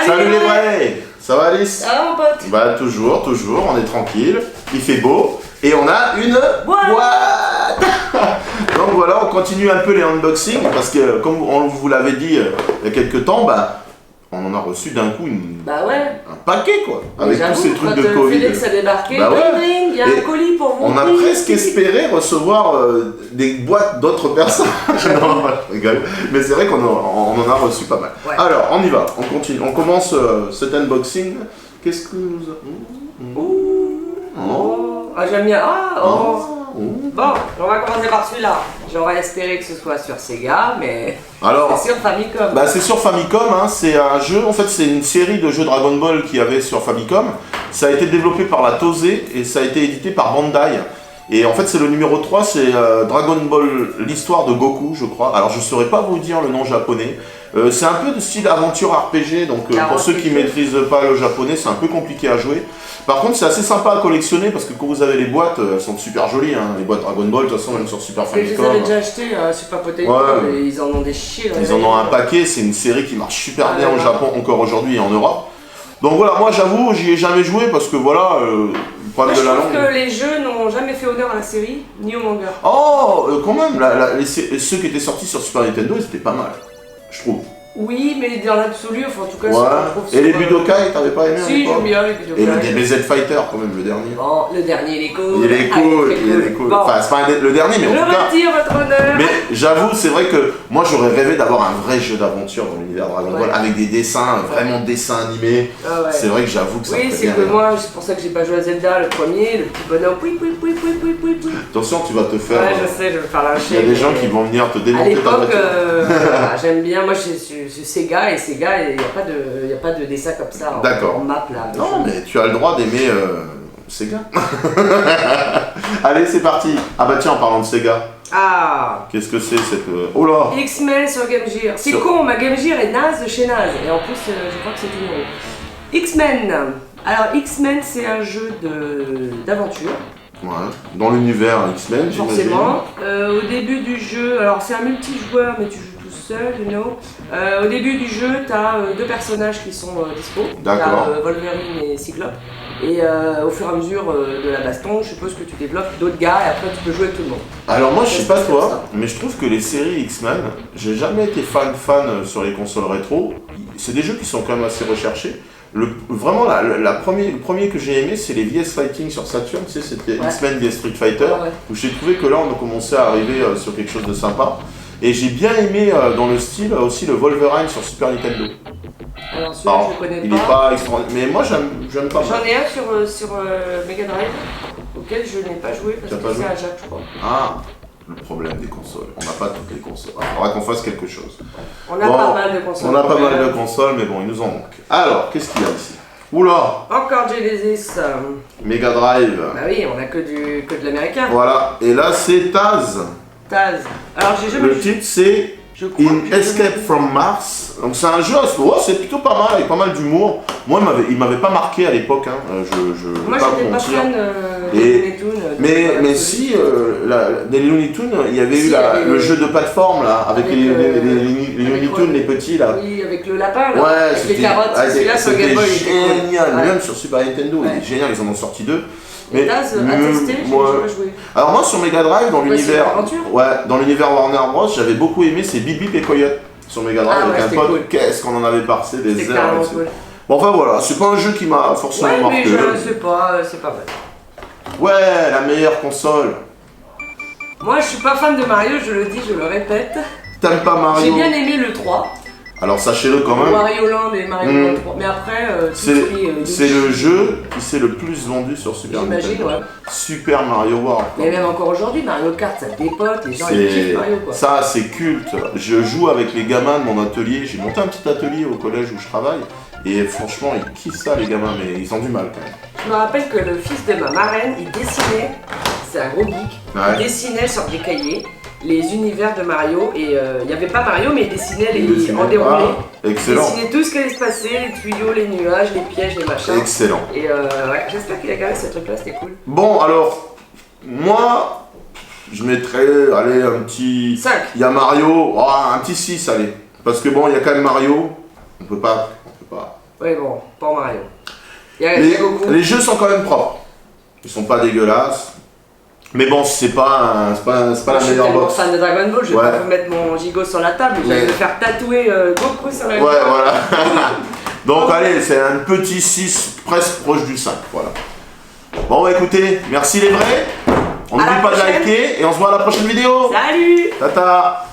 Salut les vrais. Ça va Alice? Ça va mon pote? Bah toujours, on est tranquille, il fait beau et on a une boîte. Donc voilà, on continue un peu les unboxings parce que comme on vous l'avait dit il y a quelques temps, bah on en a reçu d'un coup un paquet quoi, avec tous ces trucs de Covid. Félix a débarqué, Bah ouais. il y a un colis pour vous. On a presque espéré recevoir des boîtes d'autres personnes. Non, je rigole. Mais c'est vrai qu'on en a reçu pas mal. Ouais. Alors, on y va, on continue. On commence cet unboxing. Qu'est-ce que nous avons? Ah, j'aime bien. Oh. Bon, on va commencer par celui-là. J'aurais espéré que ce soit sur Sega, mais Alors, c'est sur Famicom. bah, c'est sur Famicom, hein. C'est un jeu, en fait c'est une série de jeux Dragon Ball qu'il y avait sur Famicom. Ça a été développé par la Tosei et ça a été édité par Bandai. Et en fait c'est le numéro 3, c'est Dragon Ball, l'histoire de Goku je crois. Alors je saurais pas vous dire le nom japonais. C'est un peu de style aventure RPG, donc pour ceux qui maîtrisent pas le japonais c'est un peu compliqué à jouer. Par contre c'est assez sympa à collectionner parce que quand vous avez les boîtes, elles sont super jolies, hein. Les boîtes Dragon Ball de toute façon même sur Super Je les Famicom. avais déjà achetés Super Potato, Ouais. et ils en ont des chiens. Ils en ont un paquet, c'est une série qui marche super bien au Japon encore aujourd'hui et en Europe. Donc voilà, moi j'avoue, j'y ai jamais joué parce que voilà, le problème de la langue. Je trouve que les jeux n'ont jamais fait honneur à la série, ni au manga. Oh, quand même, ceux qui étaient sortis sur Super Nintendo, ils étaient pas mal, je trouve. Oui, mais dans l'absolu, enfin en tout cas, Ouais. je trouve Et les Budokai, t'avais pas aimé? Si, j'aime bien les Budokai. Et le DBZ Fighter, quand même, le dernier. Bon, le dernier, il est cool. Il est cool. Bon. Enfin, c'est pas le dernier, mais en tout cas. Je retire votre honneur. Mais j'avoue, c'est vrai que moi j'aurais rêvé d'avoir un vrai jeu d'aventure dans l'univers Dragon Ball avec des dessins, vraiment dessins animés. Ah ouais. C'est vrai que j'avoue que ça me Oui, fait c'est bien que rire. moi, c'est pour ça que j'ai pas joué à Zelda, le premier, le petit bonhomme. Poui. Attention, tu vas te faire. Ouais, je sais, je vais me faire lâcher. Il y a des gens qui vont venir te À démonter ta l'époque, voiture. voilà, j'aime bien. Moi, je suis Sega et Sega, il n'y a pas de dessin comme ça D'accord. en map là. Non, mais tu as le droit d'aimer Sega. Allez, c'est parti. Ah bah tiens, en parlant de Sega, Ah, qu'est-ce que c'est cette... Oh là. X-Men sur Game Gear. C'est con, ma Game Gear est naze de chez naze. Et en plus, je crois que c'est tout nouveau. X-Men. Alors, X-Men, c'est un jeu d'aventure. Ouais, dans l'univers X-Men, j'imagine. Forcément. Au début du jeu, alors c'est un multijoueur, mais tu joues tout seul, you know. Au début du jeu, tu as deux personnages qui sont dispo. D'accord. T'as Wolverine et Cyclope. Et au fur et à mesure de la baston, je suppose que tu développes d'autres gars et après tu peux jouer avec tout le monde. Alors moi, je sais pas C'est toi, ça. mais je trouve que les séries X-Men, j'ai jamais été fan sur les consoles rétro. C'est des jeux qui sont quand même assez recherchés. Vraiment, le premier que j'ai aimé, c'est les VS Fighting sur Saturn, tu sais, c'était X-Men vs Street Fighter, où j'ai trouvé que là, on a commencé à arriver sur quelque chose de sympa. Et j'ai bien aimé dans le style aussi le Wolverine sur Super Nintendo. Alors celui-là, je connais il pas. est pas extraordinaire, mais moi j'aime pas mal. J'en ai un sur Mega Drive, auquel je n'ai pas joué parce que c'est un Jacques, je crois. Ah, le problème des consoles. On n'a pas toutes les consoles. Il faudra qu'on fasse quelque chose. On a pas mal de consoles. On a pas mal de consoles, mais bon, il nous en manque. Alors, qu'est-ce qu'il y a ici? Oula! Encore Genesis. Mega Drive. Bah oui, on a que de l'américain. Voilà, et là c'est Taz. Taz. Alors j'ai jamais Le titre c'est In Escape from Mars. Donc c'est un jeu, c'est plutôt pas mal, avec pas mal d'humour. Moi il m'avait pas marqué à l'époque, hein. Moi j'étais pas fan des Looney Tunes. Mais si, des Looney Tunes, il y avait eu le jeu de plateforme là, avec les Looney Tunes, les petits là. Oui, avec le lapin là, ouais, avec les carottes, celui-là sur Game Boy. C'était génial, même sur Super Nintendo, il est génial, ils en ont sorti deux. Mais Taz, à tester, j'ai pas joué. Alors moi sur Mega Drive, dans l'univers Warner Bros, j'avais beaucoup aimé, c'est Bip Bip et Coyote sur Mega Drive avec un pote. Cool. Qu'est-ce qu'on en avait passé des heures. Cool. Bon enfin voilà, c'est pas un jeu qui m'a forcément marqué. Mais je sais pas, c'est pas vrai. Ouais, la meilleure console. Moi je suis pas fan de Mario, je le dis, je le répète. T'aimes pas Mario? J'ai bien aimé le 3. Alors sachez-le quand même. Wario Land et Mario Land 3. Mais après, c'est le jeu qui s'est le plus vendu sur Super Nintendo. J'imagine, ouais. Super Mario World. Mais même encore aujourd'hui, Mario Kart, ça dépote, les gens ils kiffent Mario quoi. Ça, c'est culte. Je joue avec les gamins de mon atelier. J'ai monté un petit atelier au collège où je travaille. Et franchement, ils kiffent ça, les gamins, mais ils ont du mal quand même. Je me rappelle que le fils de ma marraine, il dessinait, c'est un gros geek, il dessinait sur des cahiers les univers de Mario et il n'y avait pas Mario mais il dessinait en déroulé. Excellent. Il dessinait tout ce qui allait se passer, les tuyaux, les nuages, les pièges, les machins. Excellent. Et ouais, j'espère qu'il a gardé ce truc là, c'était cool. Bon alors, moi, je mettrais, allez, un petit... 5. Il y a Mario, un petit 6, allez. Parce que bon, il y a quand même Mario, on peut pas Ouais, bon, pas Mario. Il y a Goku. Les jeux sont quand même propres. Ils sont pas dégueulasses. Mais bon, c'est pas la meilleure box. Je suis fan de Dragon Ball, je vais pas vous mettre mon gigot sur la table, je vais me faire tatouer Goku sur la table. Ouais, voilà. Donc allez, c'est un petit 6 presque proche du 5. Voilà. Bon, bah écoutez, merci les vrais. On n'oublie pas de liker et on se voit à la prochaine vidéo. Salut. Tata.